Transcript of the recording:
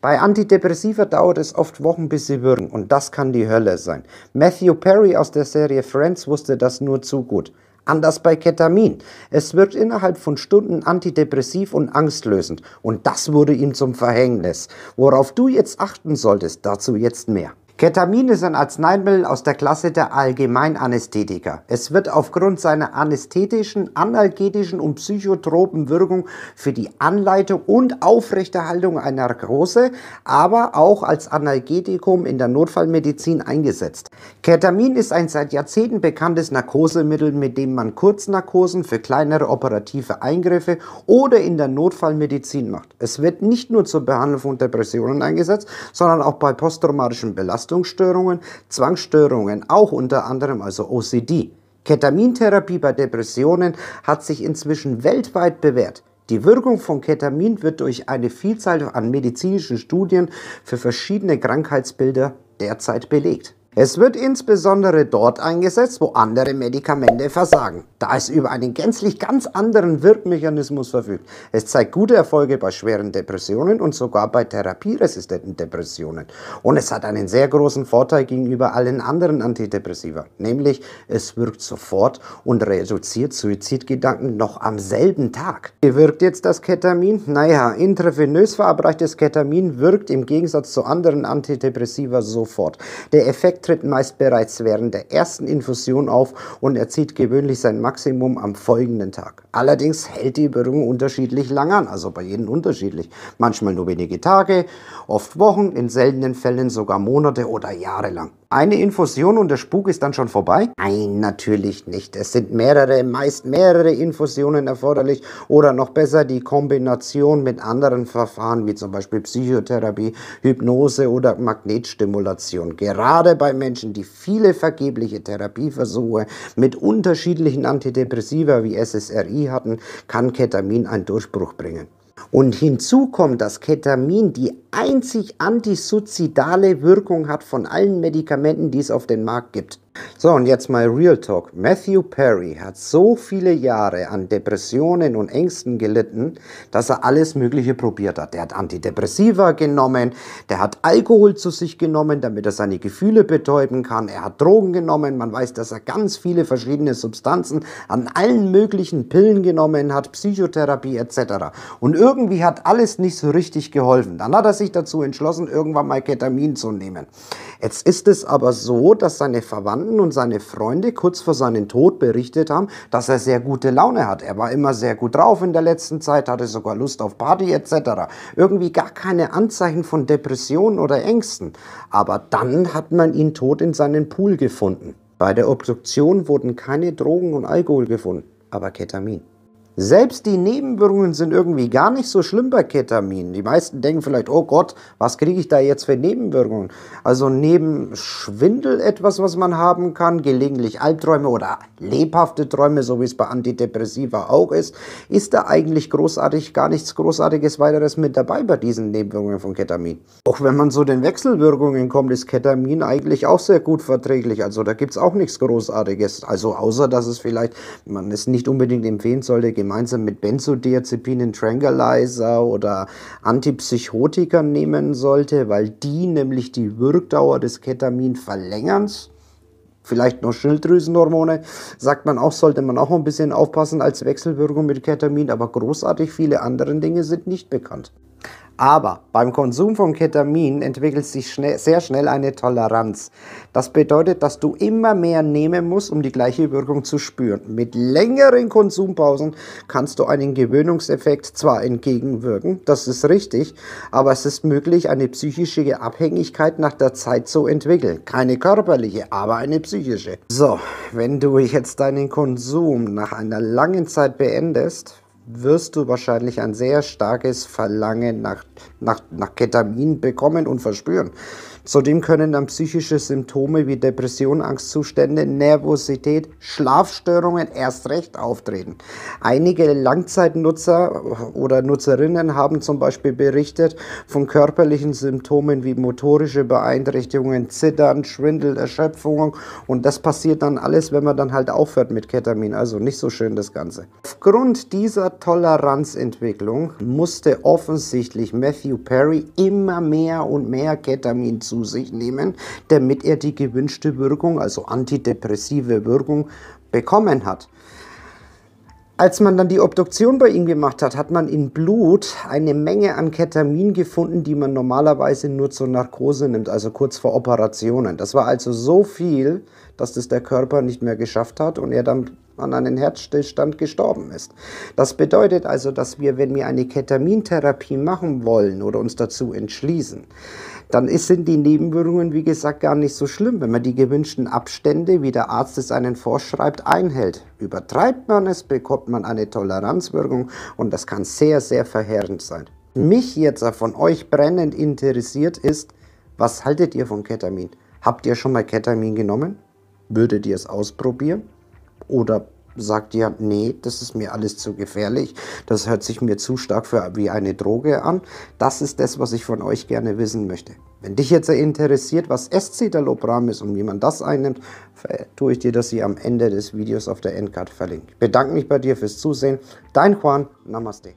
Bei Antidepressiva dauert es oft Wochen, bis sie wirken, und das kann die Hölle sein. Matthew Perry aus der Serie Friends wusste das nur zu gut. Anders bei Ketamin. Es wirkt innerhalb von Stunden antidepressiv und angstlösend, und das wurde ihm zum Verhängnis. Worauf du jetzt achten solltest, dazu jetzt mehr. Ketamin ist ein Arzneimittel aus der Klasse der Allgemeinanästhetika. Es wird aufgrund seiner anästhetischen, analgetischen und psychotropen Wirkung für die Anleitung und Aufrechterhaltung einer Narkose, aber auch als Analgetikum in der Notfallmedizin eingesetzt. Ketamin ist ein seit Jahrzehnten bekanntes Narkosemittel, mit dem man Kurznarkosen für kleinere operative Eingriffe oder in der Notfallmedizin macht. Es wird nicht nur zur Behandlung von Depressionen eingesetzt, sondern auch bei posttraumatischen Belastungsstörungen, Zwangsstörungen, auch unter anderem also OCD. Ketamintherapie bei Depressionen hat sich inzwischen weltweit bewährt. Die Wirkung von Ketamin wird durch eine Vielzahl an medizinischen Studien für verschiedene Krankheitsbilder derzeit belegt. Es wird insbesondere dort eingesetzt, wo andere Medikamente versagen, da es über einen gänzlich ganz anderen Wirkmechanismus verfügt. Es zeigt gute Erfolge bei schweren Depressionen und sogar bei therapieresistenten Depressionen. Und es hat einen sehr großen Vorteil gegenüber allen anderen Antidepressiva, nämlich es wirkt sofort und reduziert Suizidgedanken noch am selben Tag. Wie wirkt jetzt das Ketamin? Naja, intravenös verabreichtes Ketamin wirkt im Gegensatz zu anderen Antidepressiva sofort. Der Effekt tritt meist bereits während der ersten Infusion auf und erzielt gewöhnlich sein Maximum am folgenden Tag. Allerdings hält die Wirkung unterschiedlich lang an, also bei jedem unterschiedlich. Manchmal nur wenige Tage, oft Wochen, in seltenen Fällen sogar Monate oder Jahre lang. Eine Infusion und der Spuk ist dann schon vorbei? Nein, natürlich nicht. Es sind meist mehrere Infusionen erforderlich oder noch besser die Kombination mit anderen Verfahren wie zum Beispiel Psychotherapie, Hypnose oder Magnetstimulation. Gerade bei Menschen, die viele vergebliche Therapieversuche mit unterschiedlichen Antidepressiva wie SSRI hatten, kann Ketamin einen Durchbruch bringen. Und hinzu kommt, dass Ketamin die einzig antisuizidale Wirkung hat von allen Medikamenten, die es auf den Markt gibt. So, und jetzt mal Real Talk. Matthew Perry hat so viele Jahre an Depressionen und Ängsten gelitten, dass er alles Mögliche probiert hat. Der hat Antidepressiva genommen, der hat Alkohol zu sich genommen, damit er seine Gefühle betäuben kann. Er hat Drogen genommen, man weiß, dass er ganz viele verschiedene Substanzen an allen möglichen Pillen genommen hat, Psychotherapie etc. Und irgendwie hat alles nicht so richtig geholfen. Dann hat er sich dazu entschlossen, irgendwann mal Ketamin zu nehmen. Jetzt ist es aber so, dass seine Verwandten und seine Freunde kurz vor seinem Tod berichtet haben, dass er sehr gute Laune hat. Er war immer sehr gut drauf in der letzten Zeit, hatte sogar Lust auf Party etc. Irgendwie gar keine Anzeichen von Depressionen oder Ängsten. Aber dann hat man ihn tot in seinen Pool gefunden. Bei der Obduktion wurden keine Drogen und Alkohol gefunden, aber Ketamin. Selbst die Nebenwirkungen sind irgendwie gar nicht so schlimm bei Ketamin. Die meisten denken vielleicht, oh Gott, was kriege ich da jetzt für Nebenwirkungen? Also neben Schwindel etwas, was man haben kann, gelegentlich Albträume oder lebhafte Träume, so wie es bei Antidepressiva auch ist da eigentlich gar nichts Großartiges weiteres mit dabei bei diesen Nebenwirkungen von Ketamin. Auch wenn man zu den Wechselwirkungen kommt, ist Ketamin eigentlich auch sehr gut verträglich. Also da gibt es auch nichts Großartiges. Also außer, dass es vielleicht, man es nicht unbedingt empfehlen sollte, gemeinsam mit Benzodiazepinen, Tranquilizer oder Antipsychotika nehmen sollte, weil die nämlich die Wirkdauer des Ketamin verlängern. Vielleicht noch Schilddrüsenhormone, sagt man auch, sollte man auch ein bisschen aufpassen als Wechselwirkung mit Ketamin, aber großartig viele andere Dinge sind nicht bekannt. Aber beim Konsum von Ketamin entwickelt sich sehr schnell eine Toleranz. Das bedeutet, dass du immer mehr nehmen musst, um die gleiche Wirkung zu spüren. Mit längeren Konsumpausen kannst du einen Gewöhnungseffekt zwar entgegenwirken, das ist richtig, aber es ist möglich, eine psychische Abhängigkeit nach der Zeit zu entwickeln. Keine körperliche, aber eine psychische. So, wenn du jetzt deinen Konsum nach einer langen Zeit beendest, wirst du wahrscheinlich ein sehr starkes Verlangen nach Ketamin bekommen und verspüren. Zudem können dann psychische Symptome wie Depression, Angstzustände, Nervosität, Schlafstörungen erst recht auftreten. Einige Langzeitnutzer oder Nutzerinnen haben zum Beispiel berichtet von körperlichen Symptomen wie motorische Beeinträchtigungen, Zittern, Schwindel, Erschöpfung, und das passiert dann alles, wenn man dann halt aufhört mit Ketamin, also nicht so schön das Ganze. Aufgrund dieser Toleranzentwicklung musste offensichtlich Matthew Perry immer mehr und mehr Ketamin zu sich nehmen, damit er die gewünschte Wirkung, also antidepressive Wirkung, bekommen hat. Als man dann die Obduktion bei ihm gemacht hat, hat man im Blut eine Menge an Ketamin gefunden, die man normalerweise nur zur Narkose nimmt, also kurz vor Operationen. Das war also so viel, dass das der Körper nicht mehr geschafft hat und er dann an einen Herzstillstand gestorben ist. Das bedeutet also, dass wir, wenn wir eine Ketamintherapie machen wollen oder uns dazu entschließen, dann sind die Nebenwirkungen, wie gesagt, gar nicht so schlimm, wenn man die gewünschten Abstände, wie der Arzt es einen vorschreibt, einhält. Übertreibt man es, bekommt man eine Toleranzwirkung und das kann sehr, sehr verheerend sein. Mich jetzt von euch brennend interessiert ist, was haltet ihr von Ketamin? Habt ihr schon mal Ketamin genommen? Würdet ihr es ausprobieren? Oder sagt ihr, nee, das ist mir alles zu gefährlich, das hört sich mir zu stark wie eine Droge an? Das ist das, was ich von euch gerne wissen möchte. Wenn dich jetzt interessiert, was Escitalopram ist und wie man das einnimmt, tue ich dir das hier am Ende des Videos auf der Endcard verlinken. Ich bedanke mich bei dir fürs Zusehen. Dein Juan, Namaste.